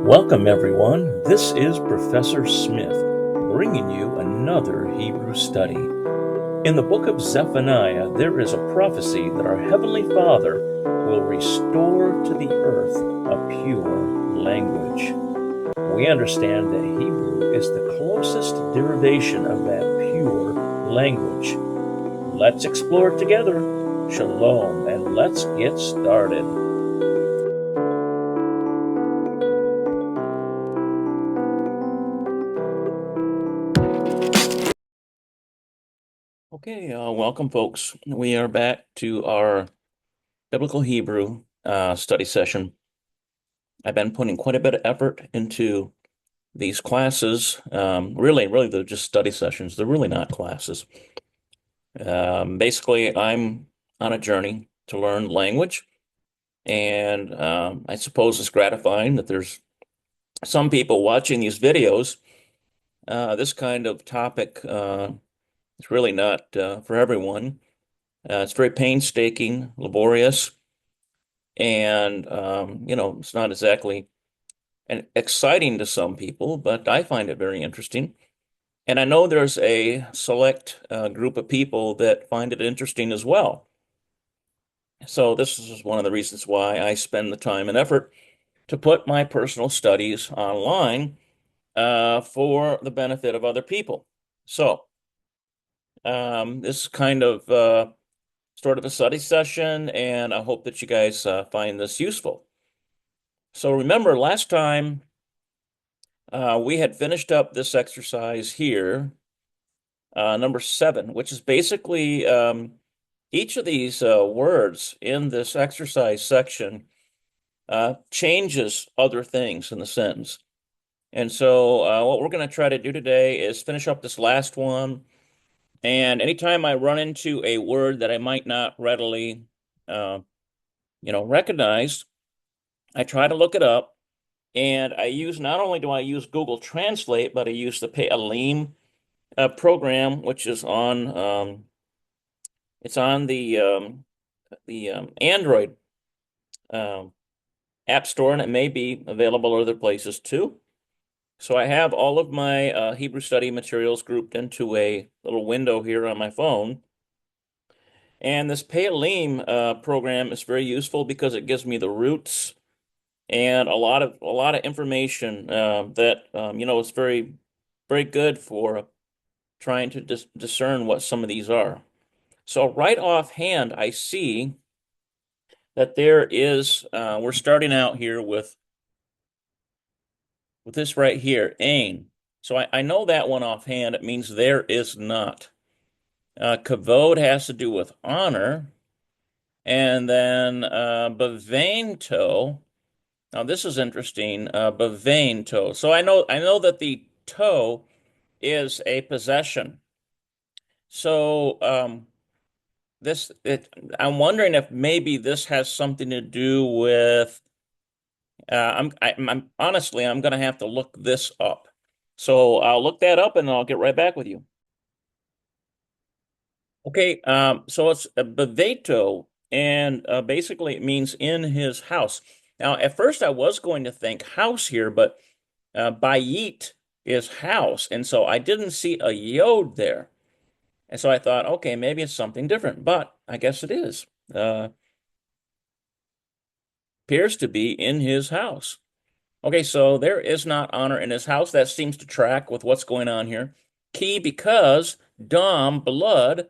Welcome, everyone. This is Professor Smith bringing you another Hebrew study. In the book of Zephaniah, there is a prophecy that our Heavenly Father will restore to the earth a pure language. We understand that Hebrew is the closest derivation of that pure language. Let's explore it together. Shalom, and let's get started. Okay, welcome, folks. We are back to our Biblical Hebrew study session. I've been putting quite a bit of effort into these classes. Really, they're just study sessions. They're really not classes. Basically, I'm on a journey to learn language, and I suppose it's gratifying that there's some people watching these videos. This kind of topic is really not for everyone. It's very painstaking, laborious, and it's not exactly exciting to some people, but I find it very interesting. And I know there's a select group of people that find it interesting as well. So this is one of the reasons why I spend the time and effort to put my personal studies online for the benefit of other people. So this is kind of sort of a study session, and I hope that you guys find this useful. So remember, last time we had finished up this exercise here, number 7, which is basically each of these words in this exercise section changes other things in the sentence. And so what we're going to try to do today is finish up this last one. And anytime I run into a word that I might not readily, recognize, I try to look it up. And not only do I use Google Translate, but I use the Pe'alim program, which is it's on the Android App Store, and it may be available other places too. So I have all of my Hebrew study materials grouped into a little window here on my phone. And this Pe'alim program is very useful because it gives me the roots and a lot of information that is very, very good for trying to discern what some of these are. So right offhand, I see that there is, we're starting out here with this right here, ain. So I know that one offhand. It means there is not. Kavod has to do with honor. And then bavento. Now this is interesting. Bavento. So I know that the toe is a possession. So I'm wondering if maybe this has something to do with. I'm honestly, I'm going to have to look this up. So I'll look that up and I'll get right back with you. Okay, so it's a beveto, and basically it means in his house. Now, at first I was going to think house here, but bayit is house, and so I didn't see a yod there. And so I thought, okay, maybe it's something different, but I guess it is. Appears to be in his house. Okay, so there is not honor in his house. That seems to track with what's going on here. Key because dam, blood,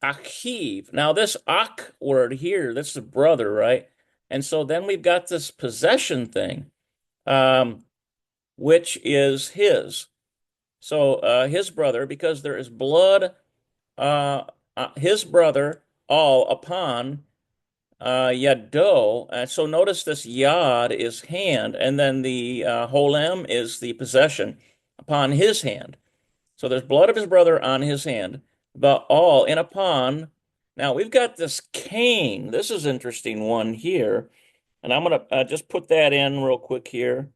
achiv. Now this ak word here, that's the brother, right? And so then we've got this possession thing, which is his. So his brother, because there is blood, his brother, all upon yado. So notice this yad is hand, and then the holem is the possession upon his hand. So there's blood of his brother on his hand, but all and upon. Now we've got this Cain. This is an interesting one here, and I'm gonna just put that in real quick here.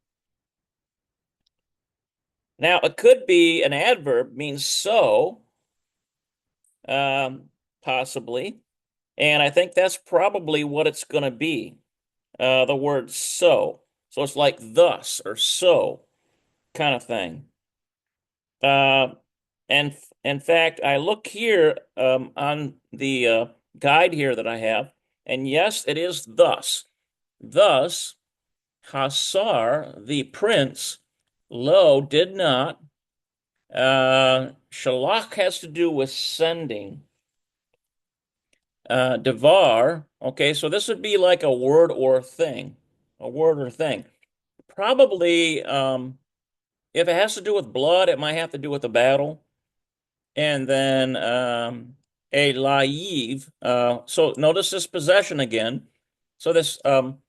Now it could be an adverb, means so, possibly, and I think that's probably what it's going to be. The word so. So it's like thus or so kind of thing. Uh, and in fact, I look here on the guide here that I have, and yes, it is thus. Thus, Hasar, the prince, lo, did not. Shalach has to do with sending. Devar, okay, so this would be like a word or thing, a word or thing. Probably, if it has to do with blood, it might have to do with the battle. And then a laiv. So notice this possession again. So this, so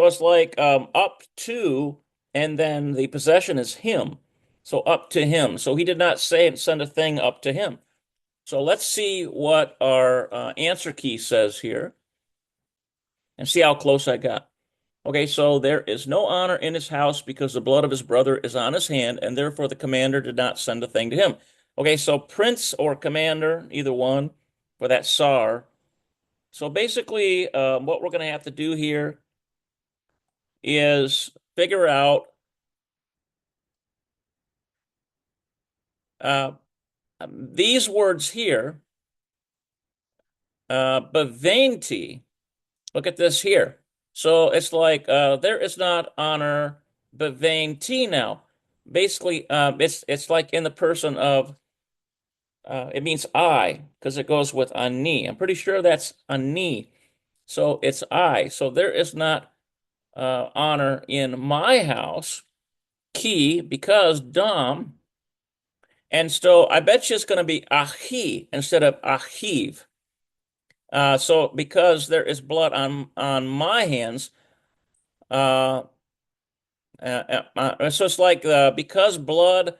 it's like up to, and then the possession is him. So up to him. So he did not say and send a thing up to him. So let's see what our answer key says here and see how close I got. Okay, so there is no honor in his house because the blood of his brother is on his hand, and therefore the commander did not send a thing to him. Okay, so prince or commander, either one, for that SAR. So basically, what we're going to have to do here is figure out uh, these words here, bavainti. Look at this here. So it's like there is not honor, bavainti now. Basically, it's like in the person of it means I because it goes with ani. I'm pretty sure that's ani. So it's I. So there is not honor in my house, ki, because dam. And so I bet you it's going to be ahi instead of ahiv. So because there is blood on my hands, uh, so it's like because blood,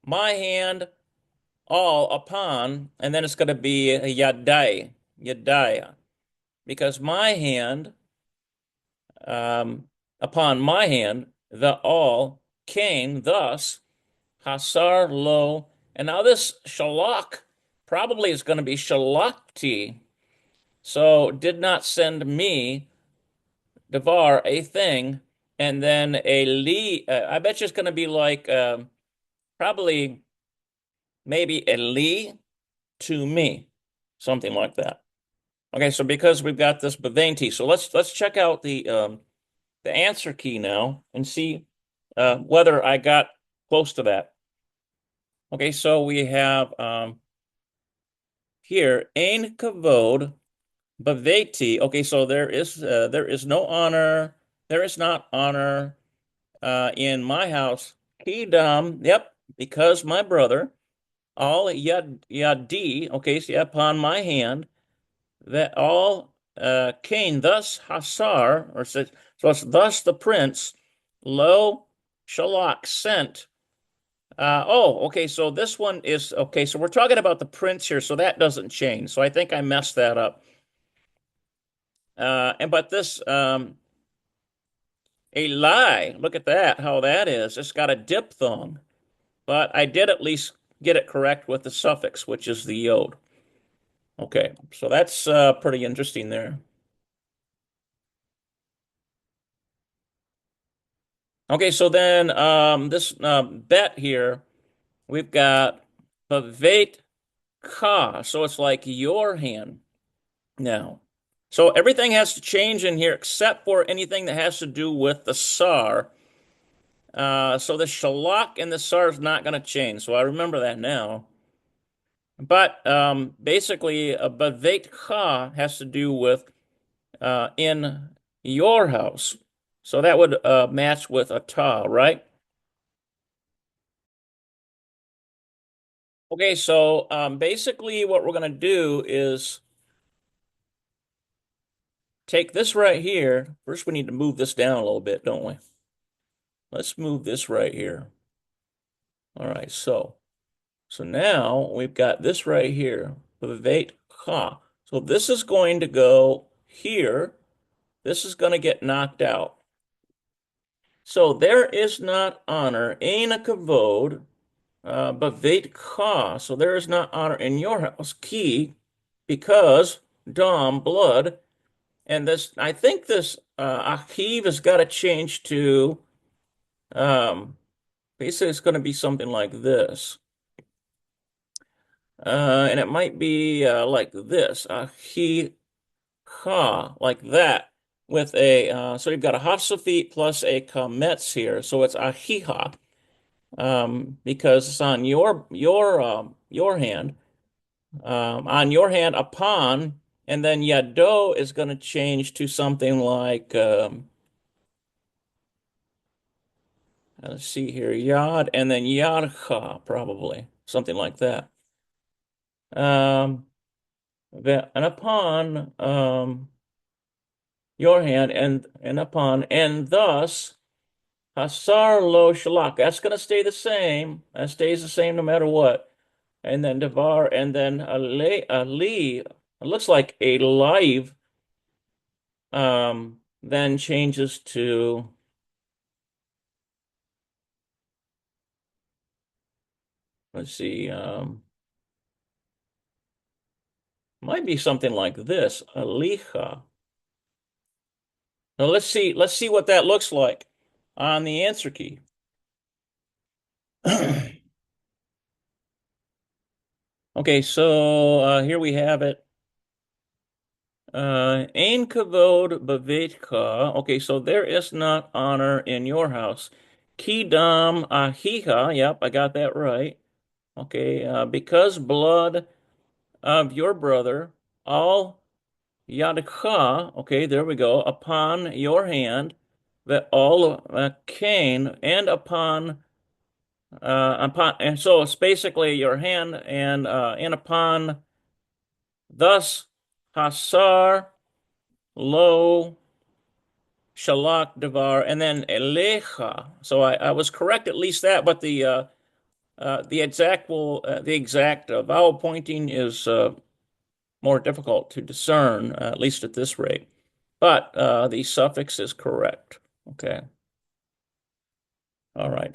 my hand, all upon, and then it's going to be yadai, yadaya. Because my hand, upon my hand, the all came thus, hasar lo, and now this shalak probably is going to be shalakti. So did not send me, devar, a thing, and then a li, I bet you it's going to be like probably maybe a li to me, something like that. Okay, so because we've got this Bavainti, so let's check out the answer key now and see whether I got close to that. Okay, so we have here ein kavod baveti. Okay, so there is no honor, there is not honor in my house. Kidam, yep, because my brother, all yadi, okay, so upon my hand, that all Cain, thus Hasar, or so it's thus the prince, lo Shalak sent. Okay, so this one is okay. So we're talking about the prince here, so that doesn't change. So I think I messed that up. And but this a lie. Look at that, how that is. It's got a diphthong, but I did at least get it correct with the suffix, which is the yod. Okay, so that's pretty interesting there. Okay, so then this bet here, we've got Bavet Ka. So it's like your hand now. So everything has to change in here except for anything that has to do with the SAR. So the Shalak and the SAR is not going to change. So I remember that now. But basically, Bavet Ka has to do with in your house. So that would match with a ta, right? Okay, so basically what we're going to do is take this right here. First, we need to move this down a little bit, don't we? Let's move this right here. All right, so now we've got this right here, Vivate Ha. So this is going to go here. This is going to get knocked out. So there is not honor, Ain a kavod, Bavate Ka. So there is not honor in your house, Ki, because Dom, blood, and this, I think this achieve has got to change to, um, basically it's going to be something like this. And it might be like this, achiha, like that, with a, so you've got a hafsafit plus a kametz here, so it's achiha, because it's on your hand. On your hand upon, and then yado is going to change to something like, let's see here, yad, and then yadcha, probably something like that. Um, and upon your hand, and upon, and thus hasar lo shalak. That's going to stay the same. That stays the same no matter what. And then devar, and then ali. It looks like a live. Then changes to, let's see, might be something like this, alicha. Now let's see what that looks like on the answer key. Okay, so here we have it. Ein kavod bavetka. Okay, so there is not honor in your house. Kidam ahiha. Yep, I got that right. Okay, because blood of your brother, all yadcha, okay, there we go, upon your hand, that all Cain, and upon, and so it's basically your hand, and upon, thus hasar lo shalak devar, and then elecha. So I was correct at least that, but the exact vowel pointing is more difficult to discern, at least at this rate. But the suffix is correct. Okay. All right.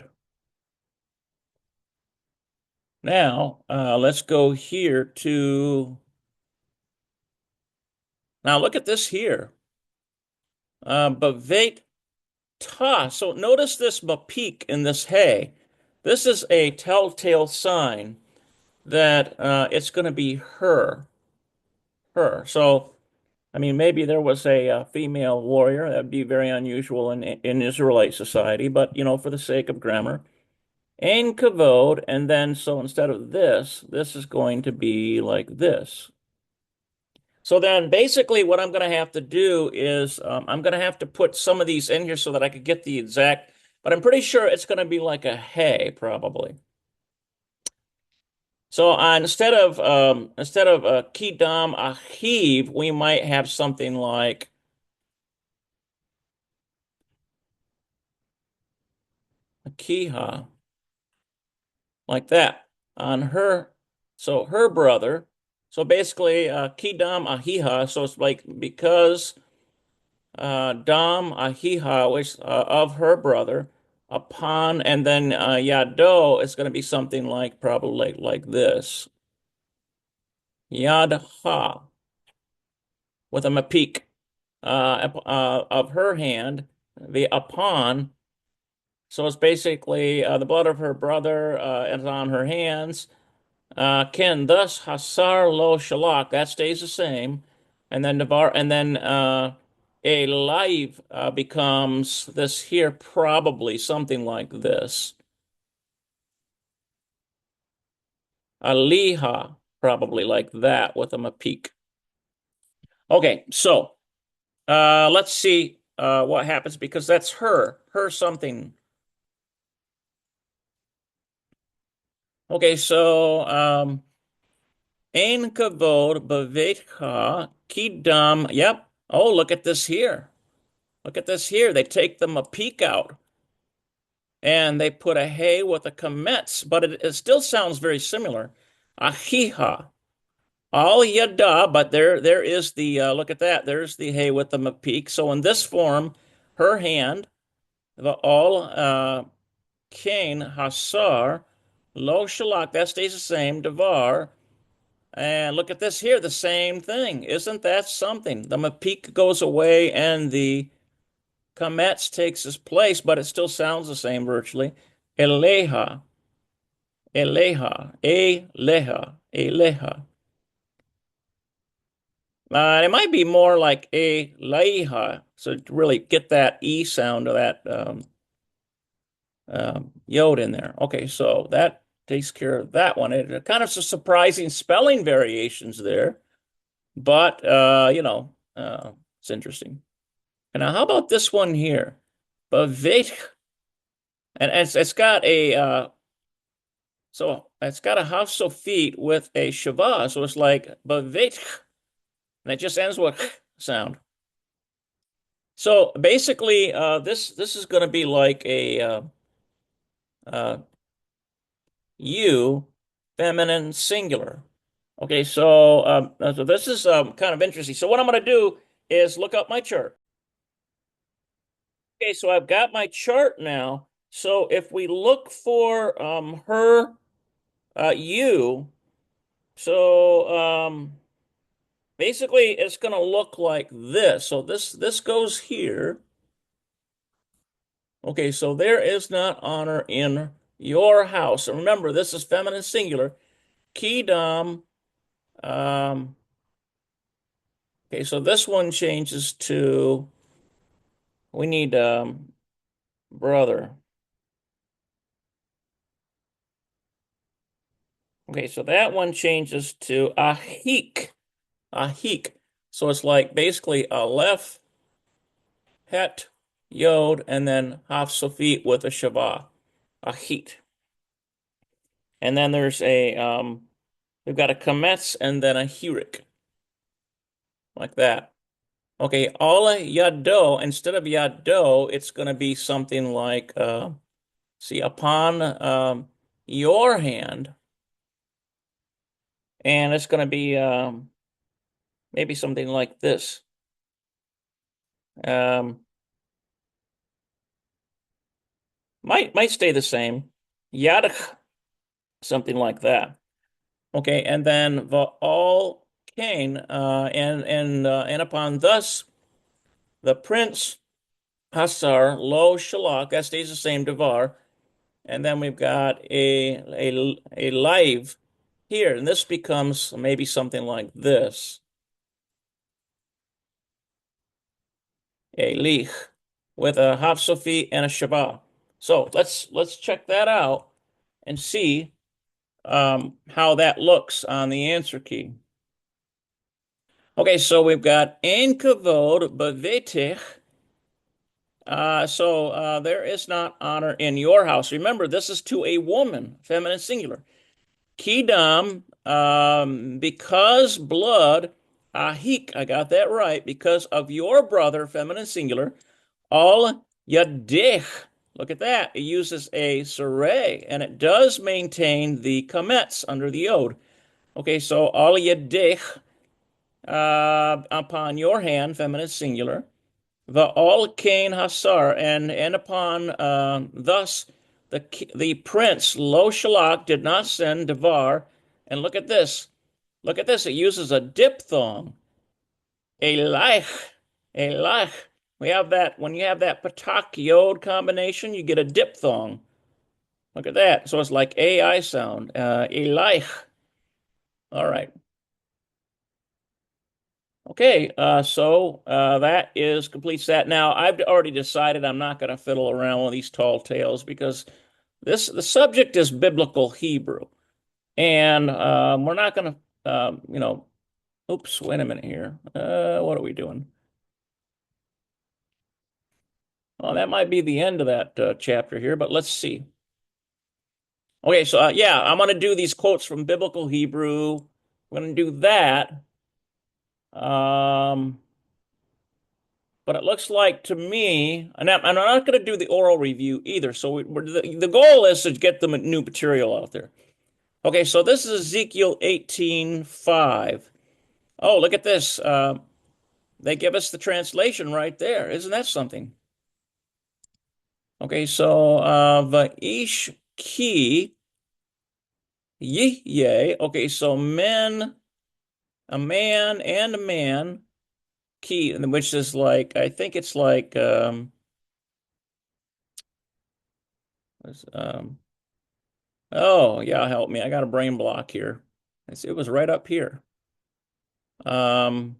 Now, let's go here to, now look at this here. Bavet ta. So notice this bapik in this hay. This is a telltale sign that it's going to be her. Her. So, I mean, maybe there was a female warrior. That'd be very unusual in Israelite society, but, for the sake of grammar. Ein kavod, and then so instead of this is going to be like this. So then basically what I'm going to have to do is I'm going to have to put some of these in here so that I could get the exact, but I'm pretty sure it's going to be like a hay, probably. So instead of kidam achiv, we might have something like akiha, like that on her. So her brother. So basically, kidam ahiha. So it's like because dam ahiha, which of her brother, upon, and then yado is going to be something like probably like this. Yadha with a mapik of her hand, the upon. So it's basically the blood of her brother is on her hands. Ken thus hasar lo shalak, that stays the same, and then Navar, and then a live becomes this here, probably something like this. Aliha, probably like that with a mapik. Okay, so let's see what happens because that's her something. Okay, so ein kavod bavetcha kidam. Yep. Oh, look at this here. Look at this here. They take them a peek out and they put a hay with a kametz, but it still sounds very similar. Ahiha. All yada, but there is the look at that. There's the hay with the mapik. So in this form, her hand, the all kain hasar lo shalak. That stays the same. Devar And look at this here, the same thing. Isn't that something? The mapik goes away and the kametz takes its place, but it still sounds the same virtually. Eleha, eleha, eleha, eleha. It might be more like a laiha, so to really get that E sound of that yod in there. Okay, so that takes care of that one. It kind of some surprising spelling variations there, but it's interesting. And now, how about this one here? Bavet, and it's got a so it's got a hafsofit with a shava, so it's like bavet, and it just ends with sound. So basically, this is going to be like a uh, you feminine singular. Okay, so this is kind of interesting. So what I'm going to do is look up my chart. Okay, so I've got my chart now. So if we look for her you, so basically it's going to look like this. So this goes here. Okay, so there is not honor in your house. And remember, this is feminine singular. Kidam. Um, okay, so this one changes to we need brother. Okay, so that one changes to ahik. Ahik. So it's like basically a left het yod and then haf sofit with a shavah. Ahik. And then there's a we've got a kametz and then a hirik. Like that. Okay, ala yado, instead of yado, it's going to be something like, see, upon your hand, and it's going to be maybe something like this. Um, might stay the same. Yadach, something like that. Okay, and then va'al Cain, and upon thus the prince Hasar lo shalak, that stays the same devar. And then we've got a live here, and this becomes maybe something like this. A lich with a hafsofi and a shabbat. So let's check that out and see how that looks on the answer key. Okay, so we've got ein kavod bavetich. So there is not honor in your house. Remember, this is to a woman, feminine singular. Kidam, because blood, ahik, I got that right, because of your brother, feminine singular, all yadich. Look at that. It uses a saray, and it does maintain the kametz under the yod. Okay, so all yadich, upon your hand, feminine singular, the all kain hasar, and upon thus the prince Lo Shalak did not send Devar. And look at this. Look at this. It uses a diphthong. Elich. Elich. We have that. When you have that patak yod combination, you get a diphthong. Look at that. So it's like AI sound. Elich. All right. Okay, so that is completes that. Now, I've already decided I'm not going to fiddle around with these tall tales because the subject is biblical Hebrew, and we're not going to oops, wait a minute here. What are we doing? Well, that might be the end of that chapter here, but let's see. Okay, so yeah, I'm going to do these quotes from biblical Hebrew. I'm going to do that. But it looks like to me, and I'm not going to do the oral review either. So the goal is to get the new material out there. Okay, so this is Ezekiel 18:5. Oh, look at this. They give us the translation right there. Isn't that something? Okay, so Va'ish ki yeh. Okay, so men a man and a man key, which is like, I think it's like, um, oh, yeah, help me. I got a brain block here. It was right up here. Um,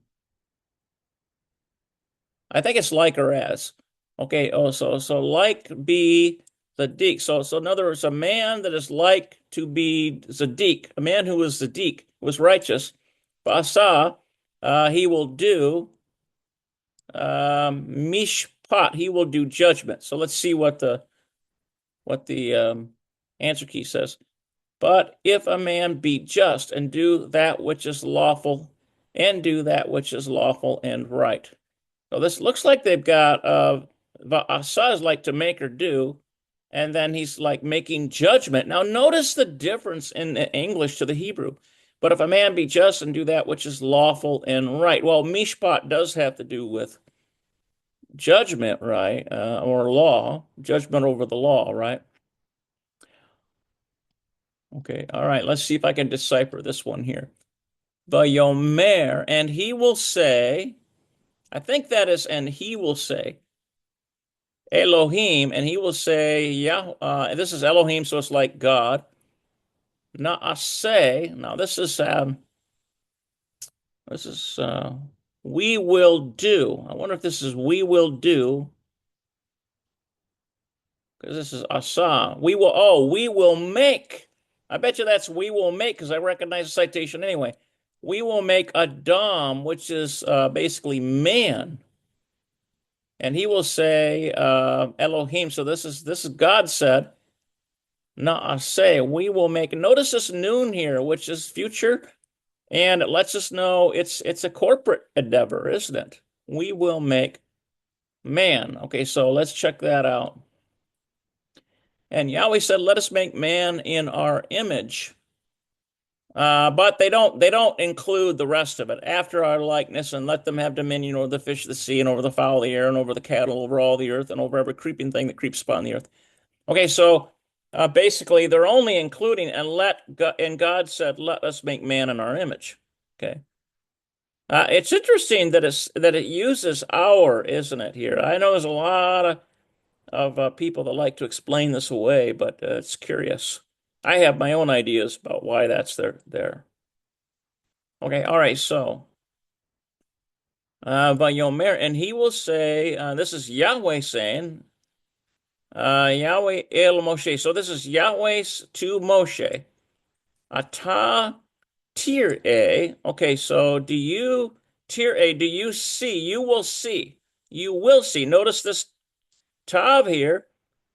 I think it's like or as. Okay. Oh, so like be Sadiq. So in other words, a man that is like to be Sadiq, a man who is Sadiq, was righteous. Basa, he will do mishpat. He will do judgment. So let's see what the answer key says. But if a man be just and do that which is lawful, and do that which is lawful and right. So this looks like they've got Asa is like to make or do, and then he's like making judgment. Now notice the difference in English to the Hebrew. But if a man be just and do that which is lawful and right. Well, mishpat does have to do with judgment, right? Or law, judgment over the law, right? Okay, all right, let's see if I can decipher this one here. Vayomer, and he will say, I think that is, and he will say, Elohim, and he will say, yeah, this is Elohim, so it's like God. Naaseh, now this is we will do. I wonder if this is we will do, because this is Asa. We will make. I bet you that's we will make, because I recognize the citation anyway. We will make Adam, which is basically man. And he will say Elohim. So this is God said. Naaseh, we will make. Notice this noon here, which is future, and it lets us know it's a corporate endeavor, isn't it? We will make man. Okay, so let's check that out. And Yahweh said, "Let us make man in our image." But they don't include the rest of it. After our likeness, and let them have dominion over the fish of the sea, and over the fowl of the air, and over the cattle, over all the earth, and over every creeping thing that creeps upon the earth. Okay, so basically they're only including and God said, "Let us make man in our image." Okay, it's interesting that it uses our, isn't it? Here, I know there's a lot of people that like to explain this away, but it's curious. I have my own ideas about why that's there. Okay, all right, so Vayomer, and he will say, this is Yahweh saying, Yahweh El Moshe. So this is Yahweh's to Moshe. Ata Tir A. Okay, so do you Tir A? Do you see? You will see. You will see. Notice this tav here.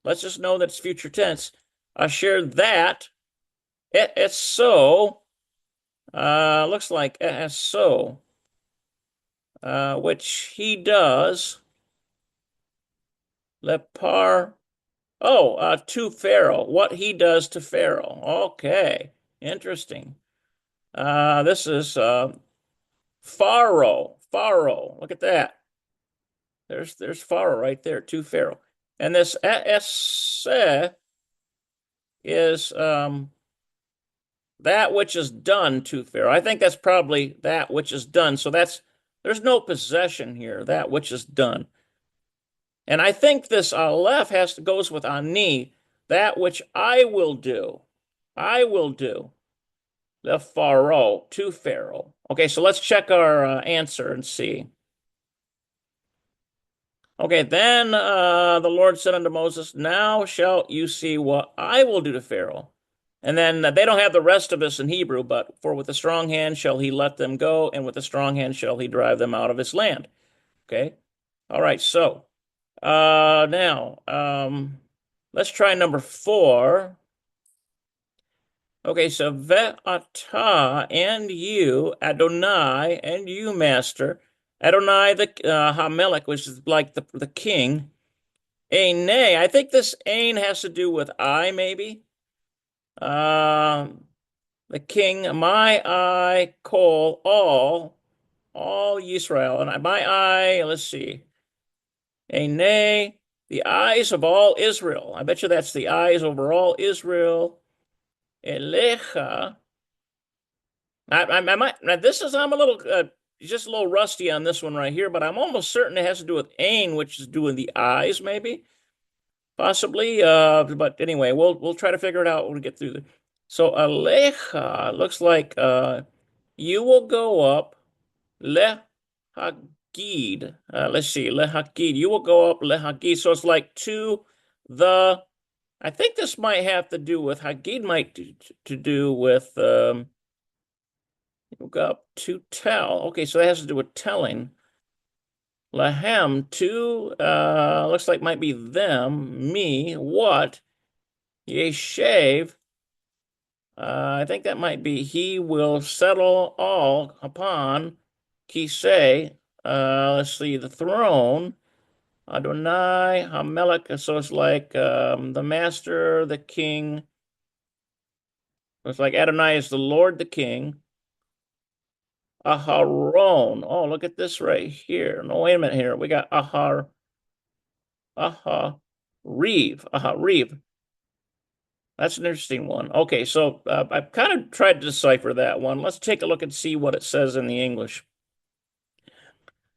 Let's just know that it's future tense. Asher that it's so. Looks like so. Which he does. Lepar. Oh, to Pharaoh. What he does to Pharaoh. Okay, interesting. This is Pharaoh. Pharaoh. Look at that. There's Pharaoh right there, to Pharaoh. And this es is that which is done to Pharaoh. I think that's probably that which is done. So there's no possession here, that which is done. And I think this aleph goes with ani, that which I will do. I will do. The Pharaoh, to Pharaoh. Okay, so let's check our answer and see. Okay, then the Lord said unto Moses, now shalt you see what I will do to Pharaoh. And then they don't have the rest of this in Hebrew, but for with a strong hand shall he let them go, and with a strong hand shall he drive them out of his land. Okay, all right, so now let's try number 4. Okay, so ve'ata, and you, Adonai, and you, master. Adonai, the Hamelech, which is like the king. Ein, I think this ein has to do with I, maybe. The king, my eye, call all Israel. And my eye, let's see. Ein, the eyes of all Israel. I bet you that's the eyes over all Israel. Elecha. I might now this is I'm a little just a little rusty on this one right here, but I'm almost certain it has to do with ain, which is doing the eyes, maybe, possibly. But anyway, we'll try to figure it out when we get through the. So alecha looks like you will go up lehagid. Let's see, lehagid. You will go up lehagid. So it's like to the. I think this might have to do with hagid might to do with you go up to tell. Okay, so that has to do with telling. Lahem to looks like might be them, me, what? Yeshav. I think that might be he will settle all upon Kisei. Let's see, the throne. Adonai Hamelech. So it's like the master, the king. It's like Adonai is the Lord, the king. Aharon. Oh, look at this right here. No, wait a minute here. We got Reeve. That's an interesting one. Okay, so I've kind of tried to decipher that one. Let's take a look and see what it says in the English.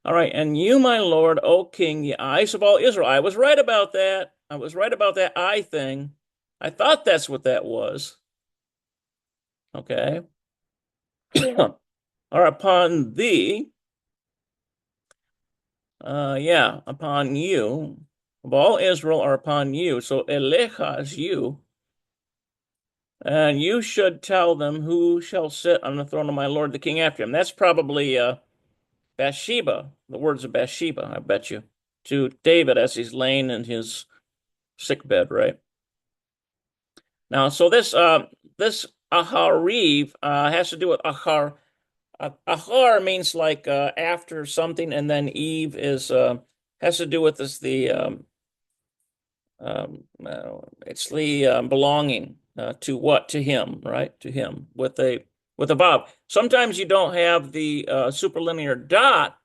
All right, and you, my lord, O king, the eyes of all Israel. I was right about that. I was right about that eye thing. I thought that's what that was. Okay. Are upon thee, yeah, upon you, of all Israel are upon you. So Elecha is you. And you should tell them who shall sit on the throne of my lord the king after him. That's probably Bathsheba, the words of Bathsheba, I bet you, to David as he's laying in his sick bed, right? Now, so this Ahariv has to do with Ahar. Ahar means like after something, and then Eve is has to do with this the it's the belonging to what? To him, right? To him with a Bob. Sometimes you don't have the superlinear dot,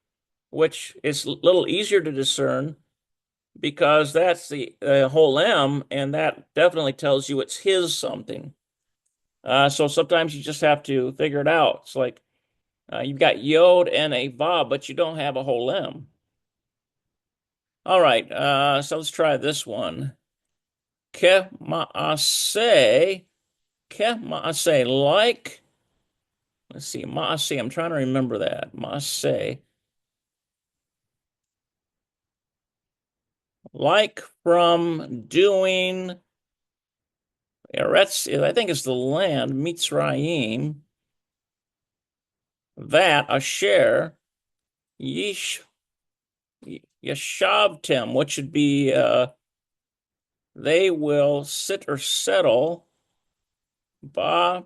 which is a little easier to discern because that's the whole M, and that definitely tells you it's his something. So sometimes you just have to figure it out. It's like you've got Yod and a Vav, but you don't have a whole M. All right, so let's try this one. Ke ma'aseh, like, let's see, ma'aseh, I'm trying to remember that. Ma'aseh, like from doing, Eretz, I think it's the land, Mitzrayim, that, Asher, Yish, Yashavtem, which should be, they will sit or settle, ba,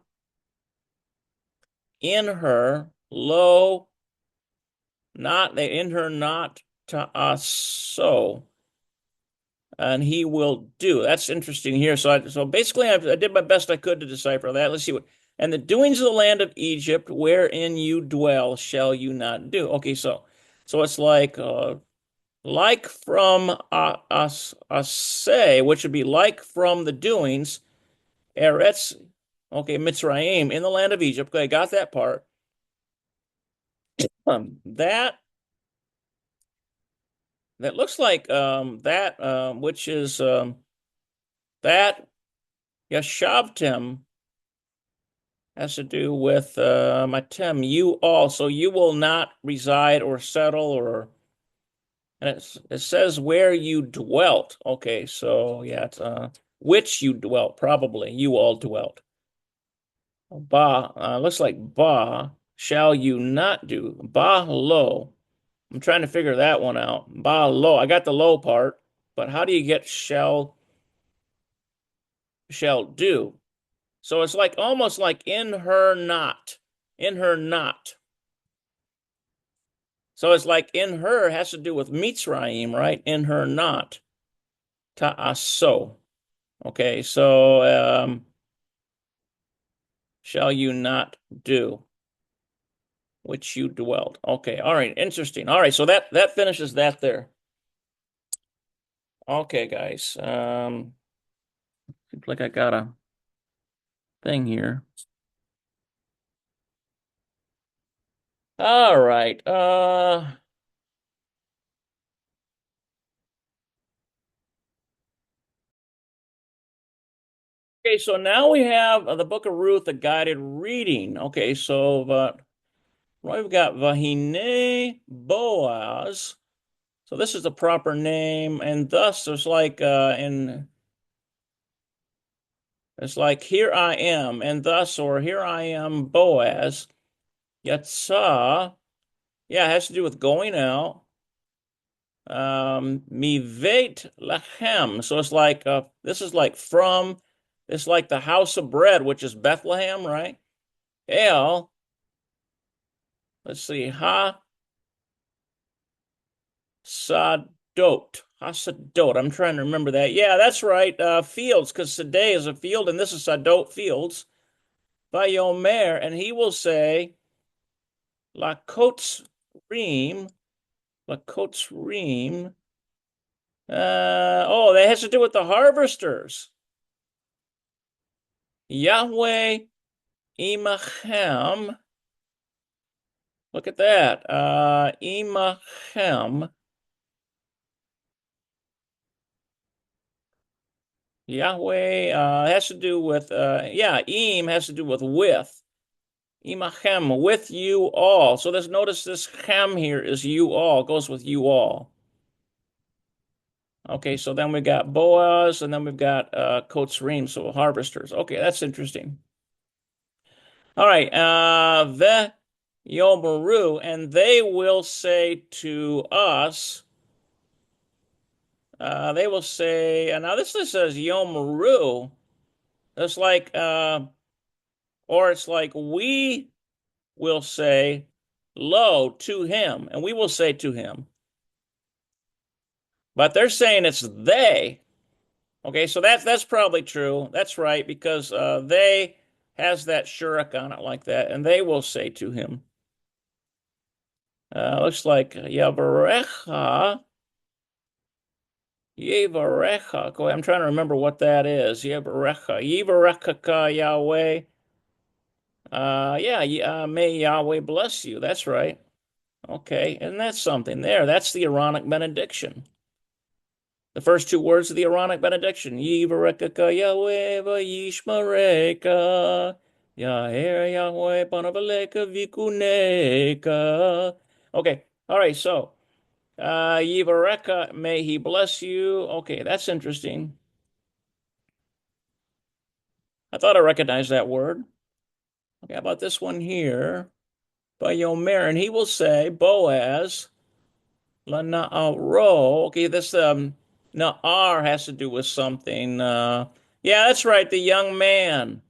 in her, lo, not, they in her not to us, so. And he will do. That's interesting here. So basically, I did my best I could to decipher that. Let's see what. And the doings of the land of Egypt, wherein you dwell, shall you not do. Okay, so it's like from us say, which would be like from the doings, Eretz. Okay, Mitzrayim in the land of Egypt. Okay, I got that part. That looks like that which is that Yashavtim has to do with Matem, you all. So you will not reside or settle or, and it says where you dwelt. Okay, so yeah, it's which you dwelt, probably you all dwelt. Ba looks like ba shall you not do. Ba lo. I'm trying to figure that one out. Ba lo. I got the low part, but how do you get shall do? So it's like almost like in her not. In her not. So it's like in her has to do with Mitzrayim, right? In her not. Ta'aso. Okay, so shall you not do, which you dwelt. Okay, all right, interesting. All right, so that finishes that there. Okay, guys. Seems like I got a thing here. All right. Okay, so now we have the Book of Ruth, a guided reading. Okay, so we've got Vahine Boaz. So this is the proper name, and thus there's like in it's like here I am, and thus or here I am Boaz. Yatsa, yeah, it has to do with going out. Mivet lachem. So it's like this is like from it's like the house of bread, which is Bethlehem, right? El, let's see, Sadot. Hasadot. I'm trying to remember that. Yeah, that's right. Fields, because Sadeh is a field, and this is Sadot fields. Vayomer, and he will say, Lakotz Reem, Lakotz Reem. Oh, that has to do with the harvesters. Yahweh Imachem. Look at that. Imachem. Yahweh has to do with, yeah, Im has to do with. Imachem, with you all. So let's notice this chem here is you all, goes with you all. Okay, so then we've got Boaz, and then we've got Kotzrim, so harvesters. Okay, that's interesting. All right, Ve Yomeru, and they will say to us, they will say, and now this says Yomeru. It's like, or it's like we will say, lo, to him, and we will say to him. But they're saying it's they. Okay, so that's probably true. That's right, because they has that shuruk on it like that, and they will say to him. Looks like Yabarecha, Yevarecha. I'm trying to remember what that is. Yevarecha, Yevarecha Yahweh. Yeah, may Yahweh bless you. That's right. Okay, and that's something there. That's the Aaronic benediction. The first two words of the Aaronic benediction. Yivarekaka Yahweh vayishmareka. Yaher Yahweh panavaleka vikuneka. Okay, all right, so Yivareka, may he bless you. Okay, that's interesting. I thought I recognized that word. Okay, how about this one here? By Yomer, and he will say, Boaz, la na'aro. Okay, this na'ar has to do with something. Yeah, that's right, the young man.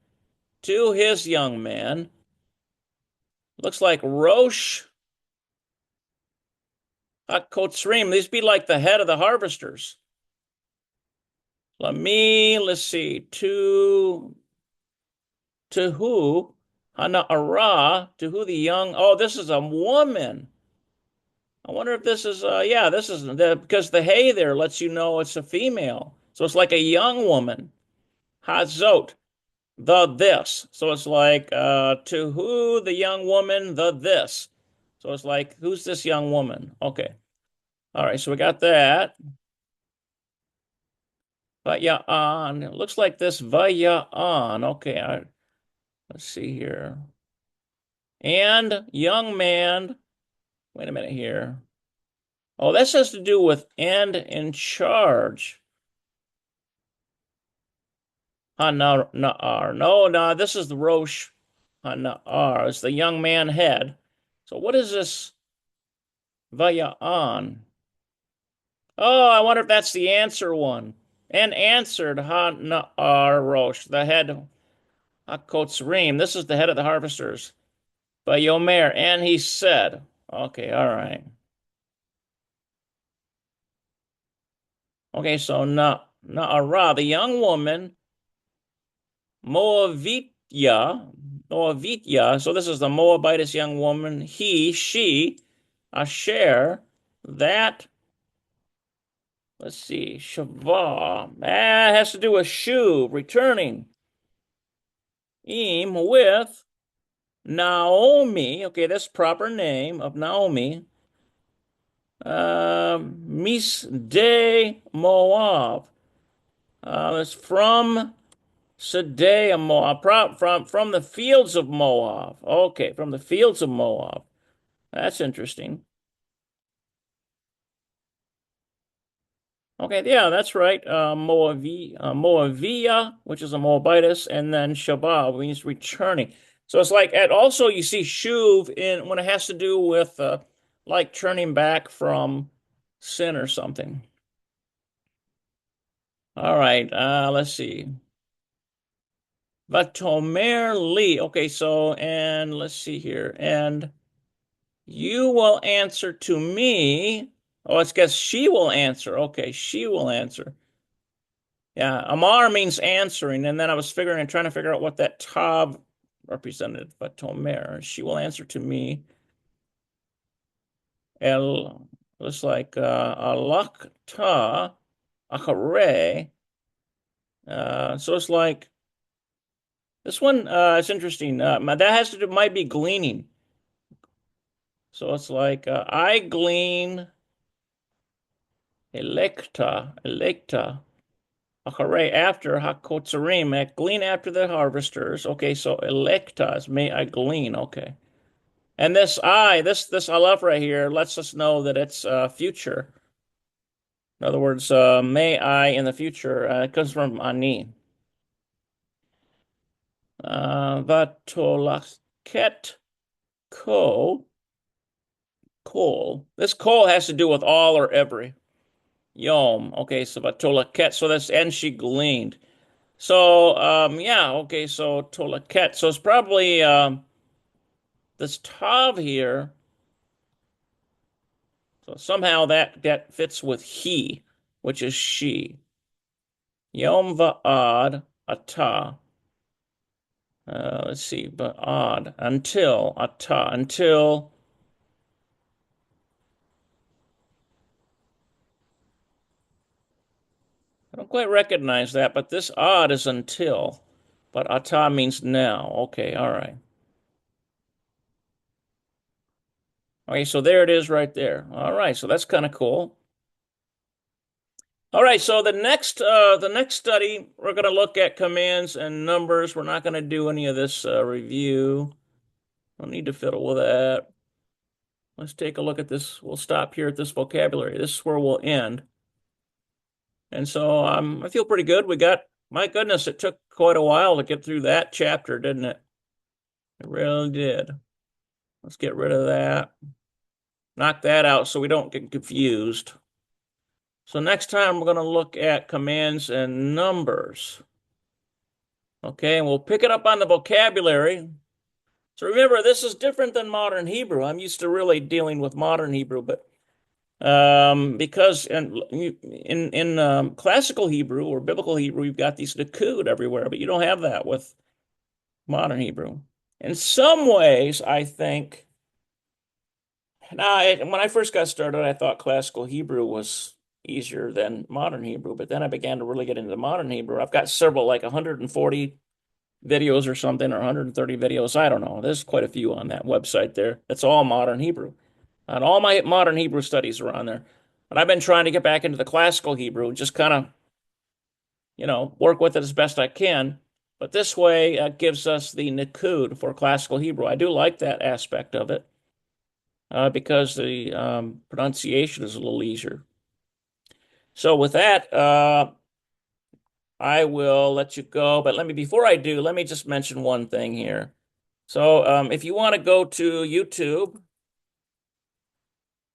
To his young man. Looks like Rosh HaKotzrim. These be like the head of the harvesters. Let's see, to who? Hana'ara, to who the young, oh, this is a woman. I wonder if this is, yeah, this is, because the hay there lets you know it's a female. So it's like a young woman. Hazot, the this. So it's like, to who the young woman, the this. So it's like, who's this young woman? Okay. All right, so we got that. Vaya'an. It looks like this Vaya'an. Okay, let's see here. And young man. Wait a minute here. Oh, this has to do with and in charge. Hana'ar. No, this is the Rosh Hana'ar. It's the young man head. So what is this Vaya'an? Oh, I wonder if that's the answer one. And answered Hana'ar Rosh, the head HaKotzrim. This is the head of the harvesters. By Yomer, and he said, okay, all right. Okay, so Na'ara, the young woman, Moavitya, so this is the Moabitess young woman, she, Asher, that, let's see, Shavah, that has to do with Shu, returning, Im, with, Naomi, okay, that's proper name of Naomi, Miss de Moab. It's from Sedea, Moab, from the fields of Moab. Okay, from the fields of Moab. That's interesting. Okay, yeah, that's right. Moavia, which is a Moabitess, and then Shabbat means returning. So it's like, and also you see shuv in when it has to do with like turning back from sin or something. All right, let's see. Vatomer li. Okay, so and let's see here. And you will answer to me. Oh, it's guess she will answer. Okay, she will answer. Yeah, Amar means answering, and then I was figuring and trying to figure out what that Tav represented. But Tomer, she will answer to me. El looks like Alakta Achare. So it's like this one. It's interesting. That has to do might be gleaning. So it's like I glean electa. Hooray, after hakotzarim, I glean after the harvesters. Okay, so electa is may I glean. Okay. And this aleph right here lets us know that it's future. In other words, may I in the future. It comes from ani. Vatolaket ko kol. This kol has to do with all or every. Yom. Okay, so vatolaket. So that's and she gleaned. So yeah, okay, so tolaket. So it's probably this tav here. So somehow that fits with he, which is she. Yom va'ad ata. Let's see, va'ad until ata until I don't quite recognize that, but this odd is until, but ata means now. Okay, all right. Okay, so there it is right there. All right, so that's kind of cool. All right, so the next study we're going to look at commands and numbers. We're not going to do any of this review. Don't need to fiddle with that. Let's take a look at this. We'll stop here at this vocabulary. This is where we'll end. And so I feel pretty good. My goodness, it took quite a while to get through that chapter, didn't it? It really did. Let's get rid of that. Knock that out so we don't get confused. So next time we're going to look at commands and numbers. Okay, and we'll pick it up on the vocabulary. So remember, this is different than modern Hebrew. I'm used to really dealing with modern Hebrew, but because in classical Hebrew or biblical Hebrew, you've got these nakud everywhere, but you don't have that with modern Hebrew. In some ways, I think. Now, when I first got started, I thought classical Hebrew was easier than modern Hebrew, but then I began to really get into modern Hebrew. I've got several, like 140 videos or something, or 130 videos. I don't know. There's quite a few on that website there. It's all modern Hebrew. And all my modern Hebrew studies are on there. But I've been trying to get back into the classical Hebrew and just kind of, work with it as best I can. But this way gives us the Nikud for classical Hebrew. I do like that aspect of it because the pronunciation is a little easier. So with that, I will let you go. But before I do, let me just mention one thing here. So if you want to go to YouTube,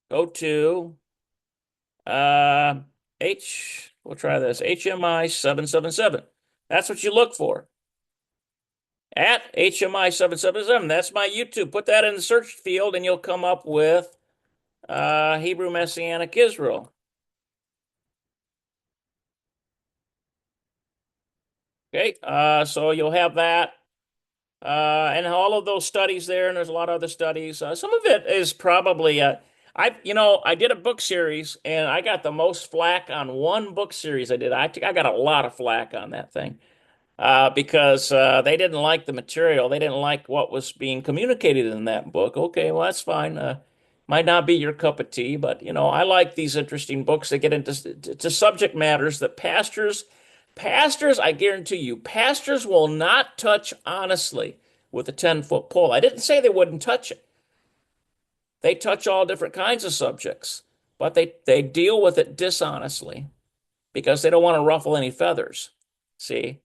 go to uh, we'll try this, HMI 777. That's what you look for. At HMI 777. That's my YouTube. Put that in the search field and you'll come up with Hebrew Messianic Israel. Okay, so you'll have that. And all of those studies there, and there's a lot of other studies. Some of it is probably I did a book series, and I got the most flack on one book series I did. I got a lot of flack on that thing. because they didn't like the material. They didn't like what was being communicated in that book. Okay, well, that's fine. Might not be your cup of tea, but I like these interesting books that get into to subject matters that pastors, I guarantee you, pastors will not touch honestly with a 10-foot pole. I didn't say they wouldn't touch it. They touch all different kinds of subjects, but they deal with it dishonestly because they don't want to ruffle any feathers. See?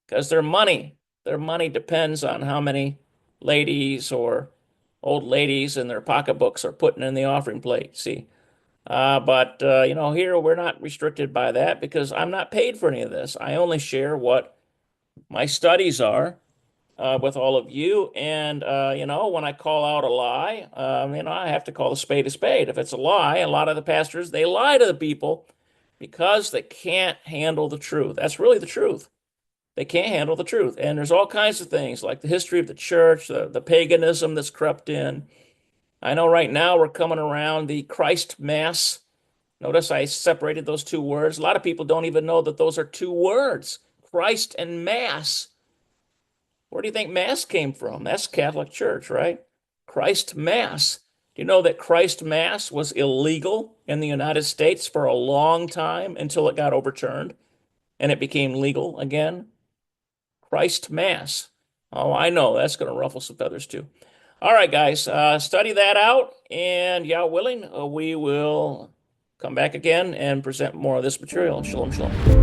Because their money depends on how many ladies or old ladies in their pocketbooks are putting in the offering plate. See, but here we're not restricted by that because I'm not paid for any of this. I only share what my studies are with all of you. And when I call out a lie, I have to call a spade a spade. If it's a lie, a lot of the pastors they lie to the people because they can't handle the truth. That's really the truth. They can't handle the truth. And there's all kinds of things like the history of the church, the paganism that's crept in. I know right now we're coming around the Christ Mass. Notice I separated those two words. A lot of people don't even know that those are two words, Christ and Mass. Where do you think Mass came from? That's Catholic Church, right? Christ Mass. Do you know that Christ Mass was illegal in the United States for a long time until it got overturned and it became legal again? Christ Mass. Oh, I know. That's going to ruffle some feathers too. All right, guys, study that out, and Yah willing, we will come back again and present more of this material. Shalom, shalom.